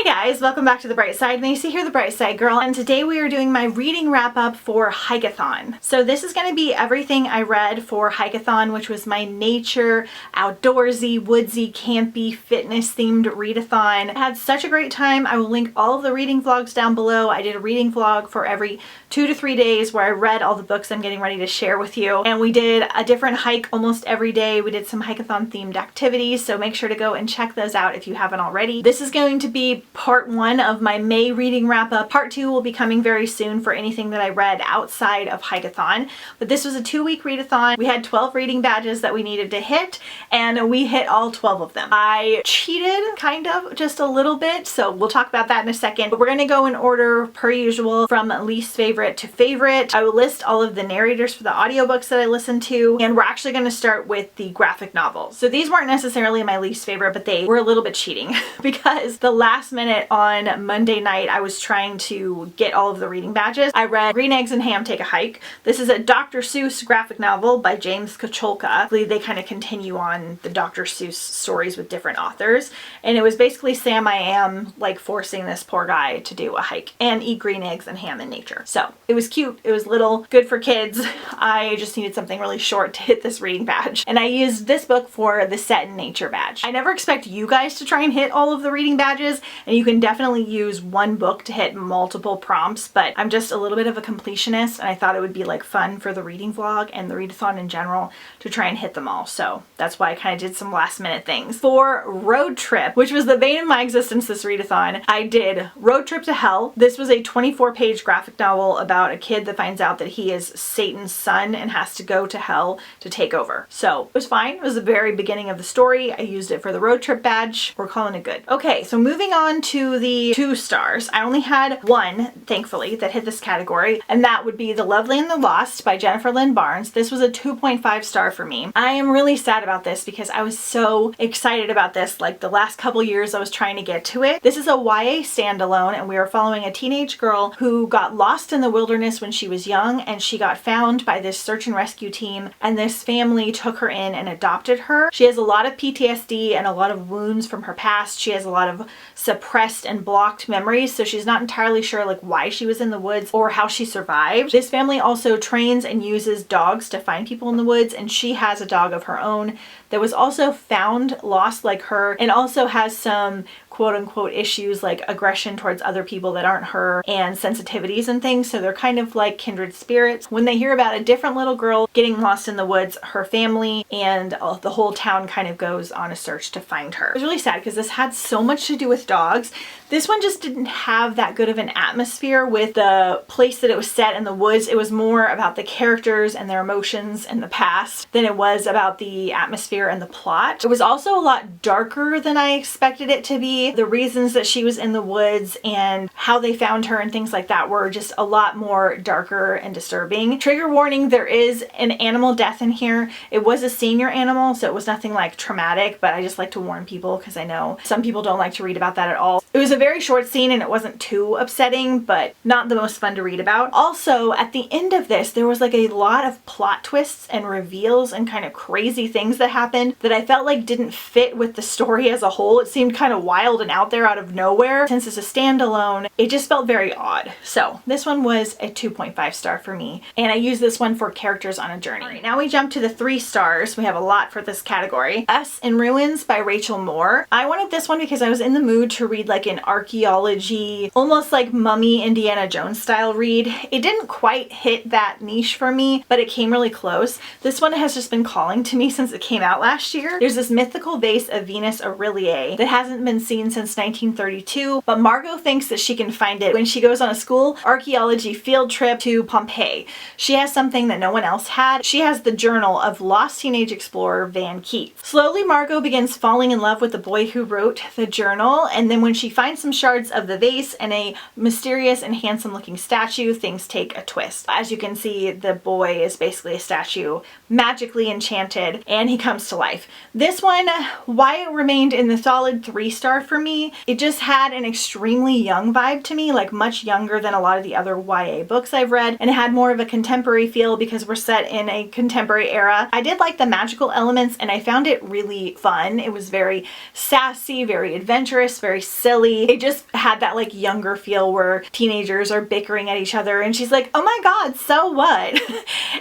Hey guys, welcome back to The Bright Side. Macy here, The Bright Side Girl, and today we are doing my reading wrap up for HIKEATHON. So this is going to be everything I read for HIKEATHON, which was my nature, outdoorsy, woodsy, campy, fitness themed readathon. I had such a great time. I will link all of the reading vlogs down below. I did a reading vlog for every 2 to 3 days where I read all the books I'm getting ready to share with you. And we did a different hike almost every day. We did some HIKEATHON themed activities, so make sure to go and check those out if you haven't already. This is going to be part 1 of my May reading wrap up. Part 2 will be coming very soon for anything that I read outside of HIKEATHON. But this was a 2-week readathon. We had 12 reading badges that we needed to hit, and we hit all 12 of them. I cheated kind of just a little bit, so we'll talk about that in a second. But we're going to go in order per usual from least favorite to favorite. I will list all of the narrators for the audiobooks that I listened to, and we're actually going to start with the graphic novels. So these weren't necessarily my least favorite, but they were a little bit cheating because the last minute on Monday night I was trying to get all of the reading badges. I read Green Eggs and Ham Take a Hike. This is a Dr. Seuss graphic novel by James Kocholka. They kind of continue on the Dr. Seuss stories with different authors, and it was basically Sam I Am like forcing this poor guy to do a hike and eat green eggs and ham in nature. So it was cute, it was little, good for kids. I just needed something really short to hit this reading badge, and I used this book for the Set in Nature badge. I never expect you guys to try and hit all of the reading badges, and you can definitely use one book to hit multiple prompts, but I'm just a little bit of a completionist, and I thought it would be like fun for the reading vlog and the readathon in general to try and hit them all. So that's why I kind of did some last minute things. For Road Trip, which was the bane of my existence this readathon, I did Road Trip to Hell. This was a 24-page graphic novel about a kid that finds out that he is Satan's son and has to go to hell to take over. So it was fine. It was the very beginning of the story. I used it for the road trip badge. We're calling it good. Okay, so moving on to the 2 stars. I only had one, thankfully, that hit this category, and that would be The Lovely and the Lost by Jennifer Lynn Barnes. This was a 2.5 star for me. I am really sad about this because I was so excited about this. Like the last couple years I was trying to get to it. This is a YA standalone, and we are following a teenage girl who got lost in the wilderness when she was young, and she got found by this search and rescue team, and this family took her in and adopted her. She has a lot of PTSD and a lot of wounds from her past. She has a lot of suppressed and blocked memories, so she's not entirely sure like why she was in the woods or how she survived. This family also trains and uses dogs to find people in the woods, and she has a dog of her own that was also found lost like her, and also has some quote-unquote issues like aggression towards other people that aren't her and sensitivities and things, so they're kind of like kindred spirits. When they hear about a different little girl getting lost in the woods, her family and the whole town kind of goes on a search to find her. It was really sad because this had so much to do with dogs. This one just didn't have that good of an atmosphere with the place that it was set in the woods. It was more about the characters and their emotions and the past than it was about the atmosphere and the plot. It was also a lot darker than I expected it to be. The reasons that she was in the woods and how they found her and things like that were just a lot more darker and disturbing. Trigger warning, there is an animal death in here. It was a senior animal, so it was nothing like traumatic, but I just like to warn people because I know some people don't like to read about that at all. It was a very short scene and it wasn't too upsetting, but not the most fun to read about. Also, at the end of this, there was like a lot of plot twists and reveals and kind of crazy things that happened that I felt like didn't fit with the story as a whole. It seemed kind of wild and out there out of nowhere. Since it's a standalone, it just felt very odd. So this one was a 2.5 star for me, and I used this one for Characters on a Journey. All right, now we jump to the 3 stars. We have a lot for this category. Us in Ruins by Rachel Moore. I wanted this one because I was in the mood to read like an archaeology, almost like Mummy Indiana Jones style read. It didn't quite hit that niche for me, but it came really close. This one has just been calling to me since it came out last year. There's this mythical vase of Venus Aureliae that hasn't been seen since 1932, but Margot thinks that she can find it when she goes on a school archaeology field trip to Pompeii. She has something that no one else had. She has the journal of lost teenage explorer Van Keith. Slowly, Margot begins falling in love with the boy who wrote the journal, and then when she finds some shards of the vase and a mysterious and handsome looking statue, things take a twist. As you can see, the boy is basically a statue, magically enchanted, and he comes to life. This one, why it remained in the solid 3-star for me. It just had an extremely young vibe to me, like much younger than a lot of the other YA books I've read, and it had more of a contemporary feel because we're set in a contemporary era. I did like the magical elements and I found it really fun. It was very sassy, very adventurous, very silly. It just had that like younger feel where teenagers are bickering at each other and she's like, oh my god, so what?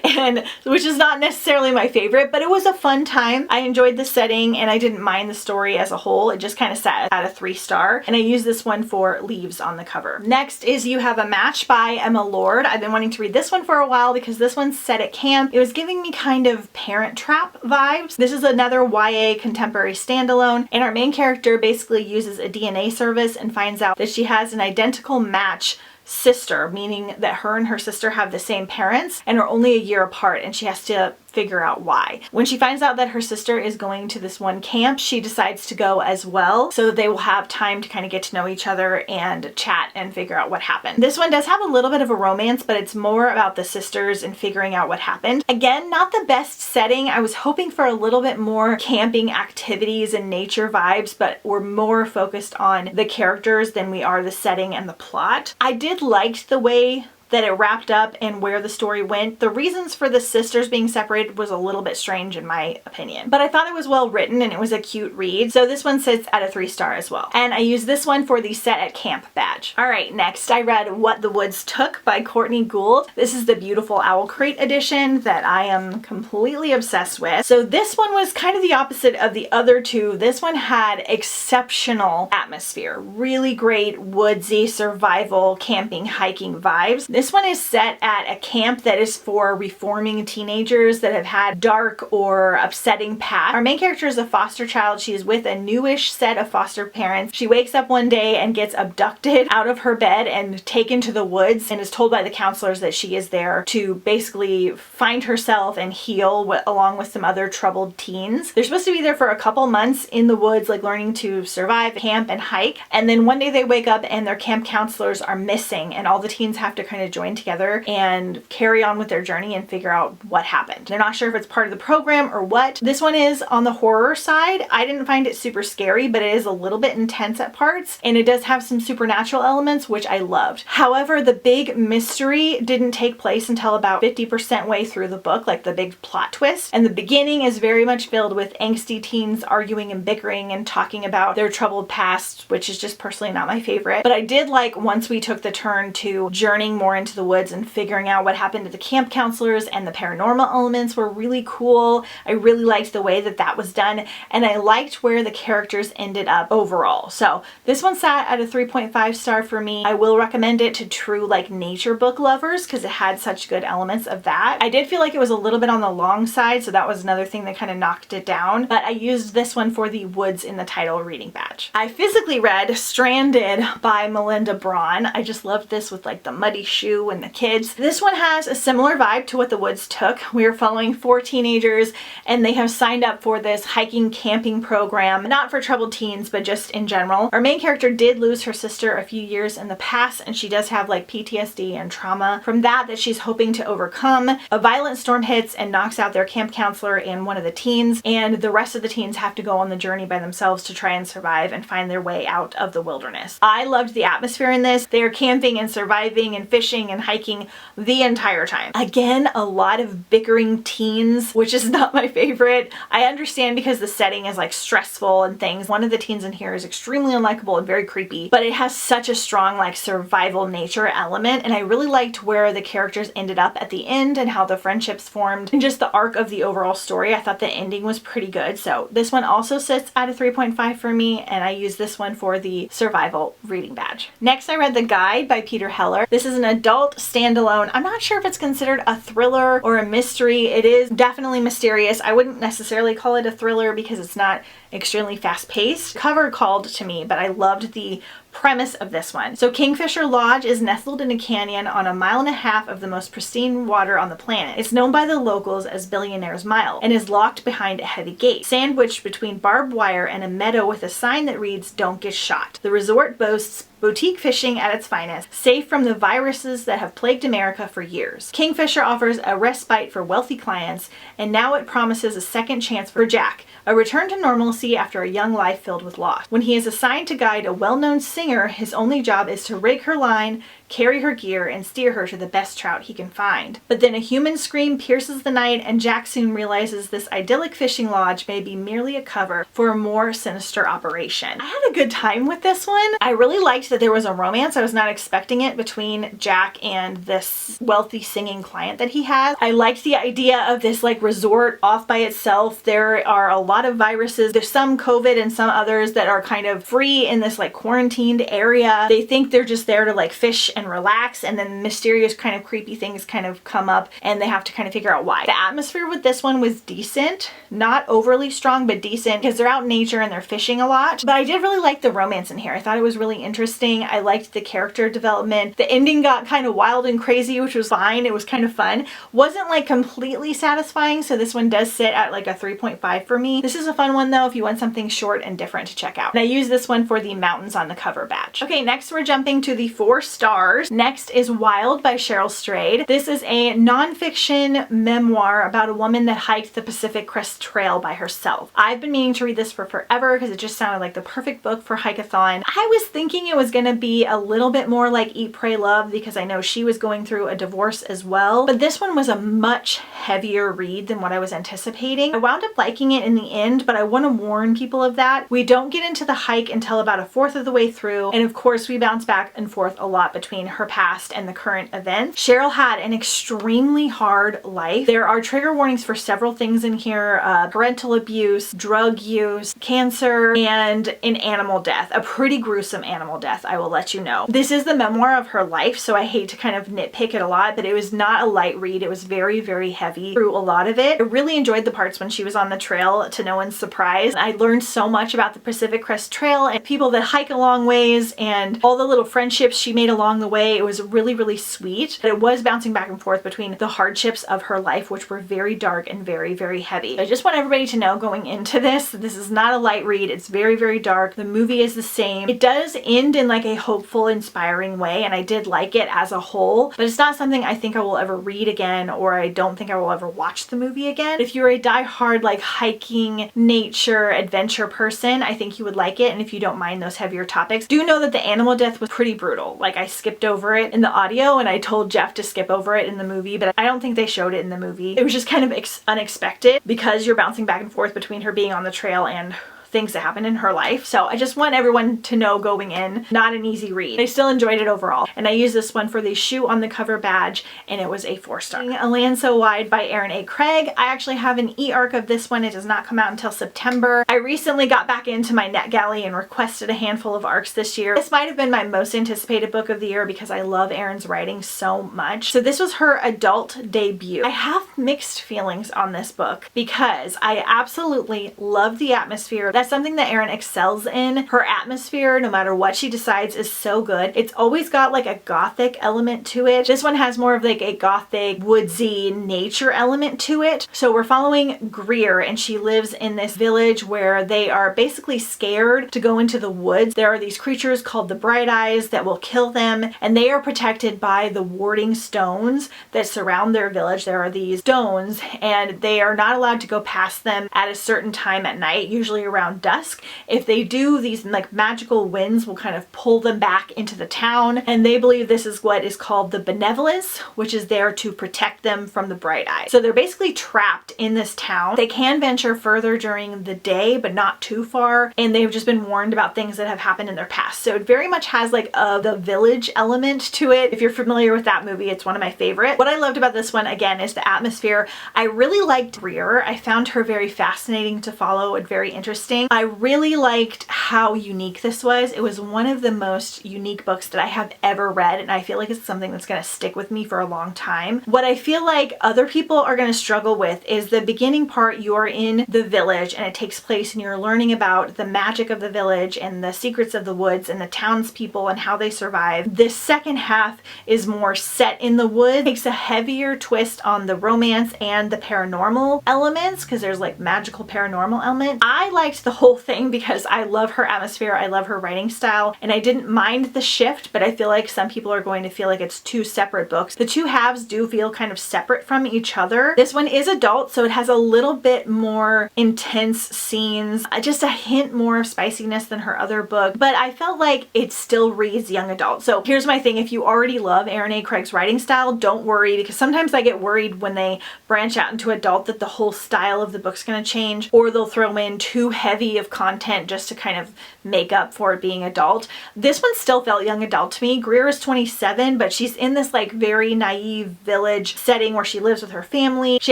And which is not necessarily my favorite, but it was a fun time. I enjoyed the setting and I didn't mind the story as a whole. It just kind of sat at a 3-star, and I used this one for leaves on the cover. Next is You Have a Match by Emma Lord. I've been wanting to read this one for a while because this one's set at camp. It was giving me kind of Parent Trap vibes. This is another YA contemporary standalone, and our main character basically uses a DNA service and finds out that she has an identical match sister, meaning that her and her sister have the same parents and are only a year apart, and she has to figure out why. When she finds out that her sister is going to this one camp, she decides to go as well so that they will have time to kind of get to know each other and chat and figure out what happened. This one does have a little bit of a romance, but it's more about the sisters and figuring out what happened. Again, not the best setting. I was hoping for a little bit more camping activities and nature vibes, but we're more focused on the characters than we are the setting and the plot. I did like the way that it wrapped up and where the story went. The reasons for the sisters being separated was a little bit strange in my opinion, but I thought it was well written and it was a cute read. So this one sits at a 3-star as well. And I used this one for the Set at Camp badge. All right, next I read What the Woods Took by Courtney Gould. This is the beautiful Owl Crate edition that I am completely obsessed with. So this one was kind of the opposite of the other two. This one had exceptional atmosphere, really great woodsy survival camping hiking vibes. This one is set at a camp that is for reforming teenagers that have had dark or upsetting past. Our main character is a foster child. She is with a newish set of foster parents. She wakes up one day and gets abducted out of her bed and taken to the woods, and is told by the counselors that she is there to basically find herself and heal along with some other troubled teens. They're supposed to be there for a couple months in the woods, like learning to survive, camp, and hike. And then one day they wake up and their camp counselors are missing, and all the teens have to kind of join together and carry on with their journey and figure out what happened. They're not sure if it's part of the program or what. This one is on the horror side. I didn't find it super scary, but it is a little bit intense at parts, and it does have some supernatural elements, which I loved. However, the big mystery didn't take place until about 50% way through the book, like the big plot twist. And the beginning is very much filled with angsty teens arguing and bickering and talking about their troubled past, which is just personally not my favorite. But I did like once we took the turn to journeying more into the woods and figuring out what happened to the camp counselors, and the paranormal elements were really cool. I really liked the way that that was done, and I liked where the characters ended up overall. So this one sat at a 3.5 star for me. I will recommend it to true like nature book lovers because it had such good elements of that. I did feel like it was a little bit on the long side, so that was another thing that kind of knocked it down, but I used this one for the woods in the title reading badge. I physically read Stranded by Melinda Braun. I just loved this with like the muddy shoe and the kids. This one has a similar vibe to What the Woods Took. We are following 4 teenagers and they have signed up for this hiking camping program, not for troubled teens, but just in general. Our main character did lose her sister a few years in the past, and she does have like PTSD and trauma from that she's hoping to overcome. A violent storm hits and knocks out their camp counselor and one of the teens, and the rest of the teens have to go on the journey by themselves to try and survive and find their way out of the wilderness. I loved the atmosphere in this. They are camping and surviving and fishing and hiking the entire time. Again, a lot of bickering teens, which is not my favorite. I understand because the setting is like stressful and things. One of the teens in here is extremely unlikable and very creepy, but it has such a strong like survival nature element, and I really liked where the characters ended up at the end and how the friendships formed and just the arc of the overall story. I thought the ending was pretty good. So this one also sits at a 3.5 for me, and I used this one for the survival reading badge. Next, I read The Guide by Peter Heller. This is an adult standalone. I'm not sure if it's considered a thriller or a mystery. It is definitely mysterious. I wouldn't necessarily call it a thriller because it's not extremely fast-paced. Cover called to me, but I loved the premise of this one. So Kingfisher Lodge is nestled in a canyon on a 1.5 miles of the most pristine water on the planet. It's known by the locals as Billionaire's Mile and is locked behind a heavy gate, sandwiched between barbed wire and a meadow with a sign that reads, "Don't get shot." The resort boasts boutique fishing at its finest, safe from the viruses that have plagued America for years. Kingfisher offers a respite for wealthy clients, and now it promises a second chance for Jack, a return to normalcy normalcy after a young life filled with loss. When he is assigned to guide a well-known singer, his only job is to rig her line, carry her gear, and steer her to the best trout he can find. But then a human scream pierces the night, and Jack soon realizes this idyllic fishing lodge may be merely a cover for a more sinister operation. I had a good time with this one. I really liked that there was a romance. I was not expecting it between Jack and this wealthy singing client that he has. I liked the idea of this like resort off by itself. There are a lot of viruses. There's some COVID and some others that are kind of free in this like quarantined area. They think they're just there to like fish and relax, and then mysterious kind of creepy things kind of come up and they have to kind of figure out why. The atmosphere with this one was decent, not overly strong, but decent because they're out in nature and they're fishing a lot. But I did really like the romance in here. I thought it was really interesting. I liked the character development. The ending got kind of wild and crazy, which was fine. It was kind of fun. Wasn't like completely satisfying, so this one does sit at like a 3.5 for me. This is a fun one though if you want something short and different to check out. And I use this one for the mountains on the cover badge. Okay, next we're jumping to the 4 stars. Next is Wild by Cheryl Strayed. This is a nonfiction memoir about a woman that hiked the Pacific Crest Trail by herself. I've been meaning to read this for forever because it just sounded like the perfect book for HIKEATHON. I was thinking it was going to be a little bit more like Eat, Pray, Love because I know she was going through a divorce as well, but this one was a much heavier read than what I was anticipating. I wound up liking it in the end, but I want to warn people of that. We don't get into the hike until about 1/4 of the way through, and of course we bounce back and forth a lot between her past and the current event. Cheryl had an extremely hard life. There are trigger warnings for several things in here, parental abuse, drug use, cancer, and an animal death, a pretty gruesome animal death, I will let you know. This is the memoir of her life, so I hate to kind of nitpick it a lot, but it was not a light read. It was very, very heavy through a lot of it. I really enjoyed the parts when she was on the trail, to no one's surprise. I learned so much about the Pacific Crest Trail and people that hike a long ways and all the little friendships she made along the way. It was really, really sweet. But it was bouncing back and forth between the hardships of her life, which were very dark and very, very heavy. I just want everybody to know going into this, this is not a light read. It's very, very dark. The movie is the same. It does end in like a hopeful, inspiring way, and I did like it as a whole, but it's not something I think I will ever read again, or I don't think I will ever watch the movie again. If you're a die-hard like hiking, nature, adventure person, I think you would like it, and if you don't mind those heavier topics, do know that the animal death was pretty brutal. Like I skipped over it in the audio and I told Jeff to skip over it in the movie, but I don't think they showed it in the movie. It was just kind of unexpected because you're bouncing back and forth between her being on the trail and things that happened in her life. So I just want everyone to know going in, not an easy read. I still enjoyed it overall. And I used this one for the shoe on the cover badge, and it was a 4-star. A Land So Wide by Erin A. Craig. I actually have an e-arc of this one. It does not come out until September. I recently got back into my NetGalley and requested a handful of arcs this year. This might have been my most anticipated book of the year because I love Erin's writing so much. So this was her adult debut. I have mixed feelings on this book because I absolutely love the atmosphere. That's something that Erin excels in. Her atmosphere, no matter what she decides, is so good. It's always got like a gothic element to it. This one has more of like a gothic, woodsy nature element to it. So we're following Greer, and she lives in this village where they are basically scared to go into the woods. There are these creatures called the Bright Eyes that will kill them, and they are protected by the warding stones that surround their village. There are these stones, and they are not allowed to go past them at a certain time at night, usually around dusk. If they do, these like magical winds will kind of pull them back into the town, and they believe this is what is called the benevolence, which is there to protect them from the Bright Eyes. So they're basically trapped in this town. They can venture further during the day, but not too far, and they've just been warned about things that have happened in their past. So it very much has like the village element to it. If you're familiar with that movie, it's one of my favorite. What I loved about this one, again, is the atmosphere. I really liked Greer. I found her very fascinating to follow and very interesting. I really liked how unique this was. It was one of the most unique books that I have ever read, and I feel like it's something that's going to stick with me for a long time. What I feel like other people are going to struggle with is the beginning part. You are in the village and it takes place and you're learning about the magic of the village and the secrets of the woods and the townspeople and how they survive. This second half is more set in the woods, takes a heavier twist on the romance and the paranormal elements because there's like magical paranormal element. I liked the the whole thing because I love her atmosphere, I love her writing style, and I didn't mind the shift, but I feel like some people are going to feel like it's two separate books. The two halves do feel kind of separate from each other. This one is adult, so it has a little bit more intense scenes, just a hint more of spiciness than her other book, but I felt like it still reads young adult. So here's my thing: if you already love Erin A. Craig's writing style, don't worry, because sometimes I get worried when they branch out into adult that the whole style of the book's going to change, or they'll throw in too heavy of content just to kind of make up for it being adult. This one still felt young adult to me. Greer is 27, but she's in this like very naive village setting where she lives with her family. She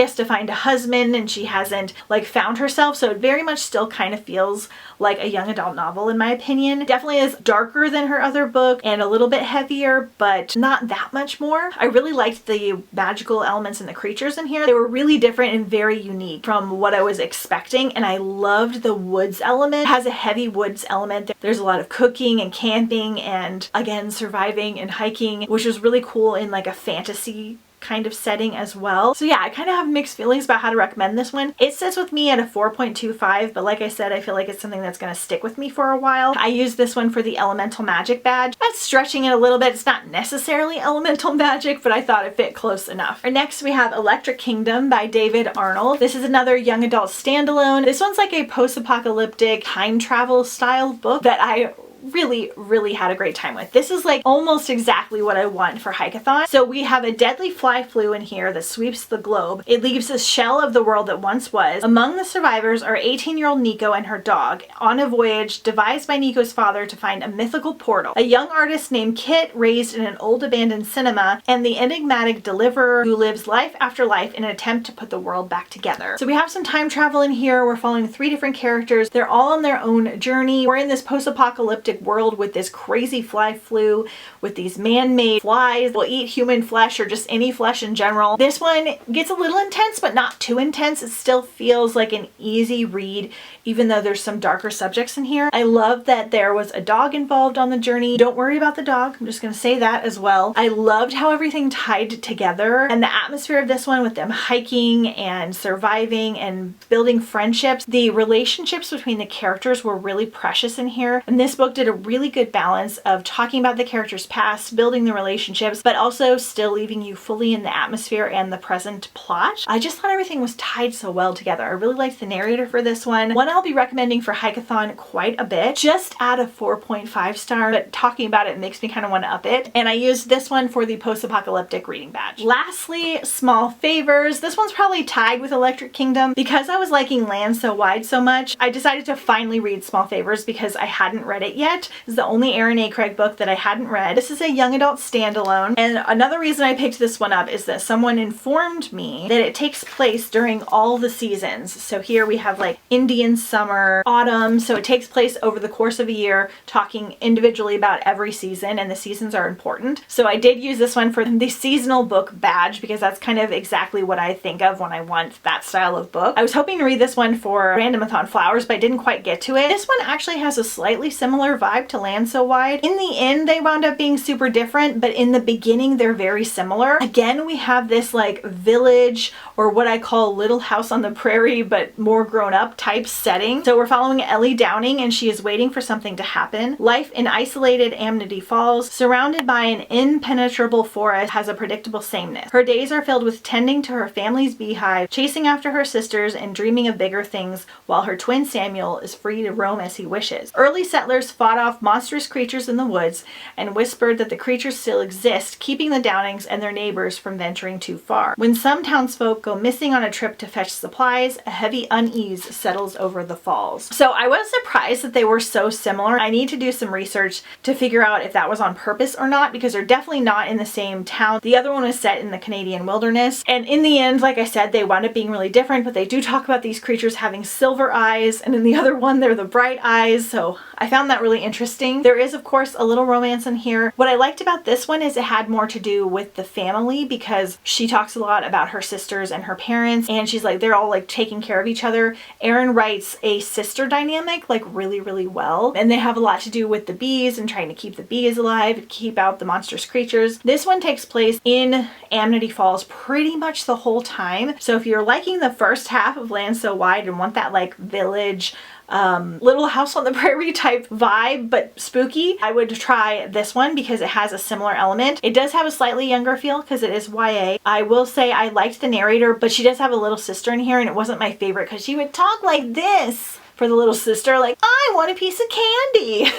has to find a husband and she hasn't like found herself, so it very much still kind of feels like a young adult novel in my opinion. Definitely is darker than her other book and a little bit heavier, but not that much more. I really liked the magical elements and the creatures in here. They were really different and very unique from what I was expecting, and I loved the woods element. It has a heavy woods element. There's a lot of cooking and camping and again surviving and hiking, which was really cool in like a fantasy kind of setting as well. So yeah, I kind of have mixed feelings about how to recommend this one. It sits with me at a 4.25, but like I said, I feel like it's something that's going to stick with me for a while. I used this one for the elemental magic badge. That's stretching it a little bit. It's not necessarily elemental magic, but I thought it fit close enough. Next we have Electric Kingdom by David Arnold. This is another young adult standalone. This one's like a post-apocalyptic time travel style book that I really had a great time with. This is like almost exactly what I want for HIKEATHON. So we have a deadly fly flu in here that sweeps the globe. It leaves a shell of the world that once was. Among the survivors are 18-year-old Nico and her dog on a voyage devised by Nico's father to find a mythical portal, a young artist named Kit raised in an old abandoned cinema, and the enigmatic deliverer who lives life after life in an attempt to put the world back together. So we have some time travel in here. We're following 3 different characters. They're all on their own journey. We're in this post-apocalyptic world with this crazy fly flu, with these man-made flies that will eat human flesh or just any flesh in general. This one gets a little intense, but not too intense. It still feels like an easy read, even though there's some darker subjects in here. I love that there was a dog involved on the journey. Don't worry about the dog. I'm just going to say that as well. I loved how everything tied together and the atmosphere of this one with them hiking and surviving and building friendships. The relationships between the characters were really precious in here, and this book did a really good balance of talking about the characters' past, building the relationships, but also still leaving you fully in the atmosphere and the present plot. I just thought everything was tied so well together. I really liked the narrator for this one. One I'll be recommending for HIKEATHON quite a bit, just at a 4.5 star, but talking about it makes me kind of want to up it. And I used this one for the post-apocalyptic reading badge. Lastly, Small Favors. This one's probably tied with Electric Kingdom. Because I was liking Land So Wide so much, I decided to finally read Small Favors because I hadn't read it yet. This is the only Erin A. Craig book that I hadn't read. This is a young adult standalone, and another reason I picked this one up is that someone informed me that it takes place during all the seasons. So here we have like Indian summer, autumn, so it takes place over the course of a year, talking individually about every season, and the seasons are important. So I did use this one for the seasonal book badge because that's kind of exactly what I think of when I want that style of book. I was hoping to read this one for Randomathon Flowers, but I didn't quite get to it. This one actually has a slightly similar vibe to Land So Wide. In the end, they wound up being super different, but in the beginning, they're very similar. Again, we have this like village, or what I call Little House on the Prairie, but more grown up type setting. So we're following Ellie Downing, and she is waiting for something to happen. Life in isolated Amity Falls, surrounded by an impenetrable forest, has a predictable sameness. Her days are filled with tending to her family's beehive, chasing after her sisters, and dreaming of bigger things, while her twin Samuel is free to roam as he wishes. Early settlers fought off monstrous creatures in the woods and whispered that the creatures still exist, keeping the Downings and their neighbors from venturing too far. When some townsfolk go missing on a trip to fetch supplies, a heavy unease settles over the falls. So I was surprised that they were so similar. I need to do some research to figure out if that was on purpose or not, because they're definitely not in the same town. The other one was set in the Canadian wilderness, and in the end, like I said, they wound up being really different, but they do talk about these creatures having silver eyes, and in the other one, they're the bright eyes, so I found that really interesting. There is, of course, a little romance in here. What I liked about this one is it had more to do with the family, because she talks a lot about her sisters and her parents, and she's like, they're all like taking care of each other. Erin writes a sister dynamic like really well, and they have a lot to do with the bees and trying to keep the bees alive and keep out the monstrous creatures. This one takes place in Amity Falls pretty much the whole time. So if you're liking the first half of Land So Wide and want that like village Little House on the Prairie type vibe, but spooky, I would try this one because it has a similar element. It does have a slightly younger feel because it is YA. I will say I liked the narrator, but she does have a little sister in here, and it wasn't my favorite because she would talk like this for the little sister, like, I want a piece of candy.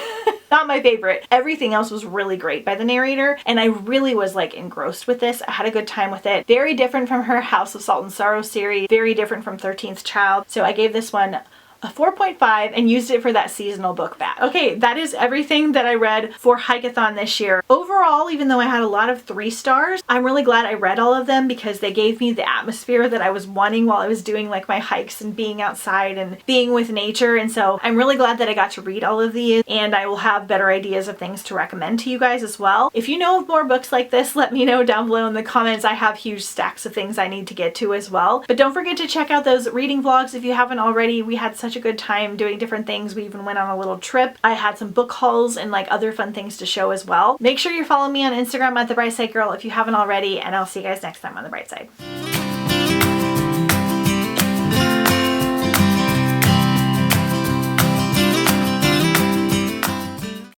Not my favorite. Everything else was really great by the narrator, and I really was like engrossed with this. I had a good time with it. Very different from her House of Salt and Sorrow series, very different from 13th Child. So I gave this one a 4.5 and used it for that seasonal book bag. Okay, that is everything that I read for HIKEATHON this year. Overall, even though I had a lot of 3 stars, I'm really glad I read all of them because they gave me the atmosphere that I was wanting while I was doing like my hikes and being outside and being with nature. And so I'm really glad that I got to read all of these, and I will have better ideas of things to recommend to you guys as well. If you know of more books like this, let me know down below in the comments. I have huge stacks of things I need to get to as well. But don't forget to check out those reading vlogs if you haven't already. We had such a good time doing different things. We even went on a little trip. I had some book hauls and like other fun things to show as well. Make sure you're following me on Instagram at The Bright Side Girl if you haven't already, and I'll see you guys next time on The Bright Side.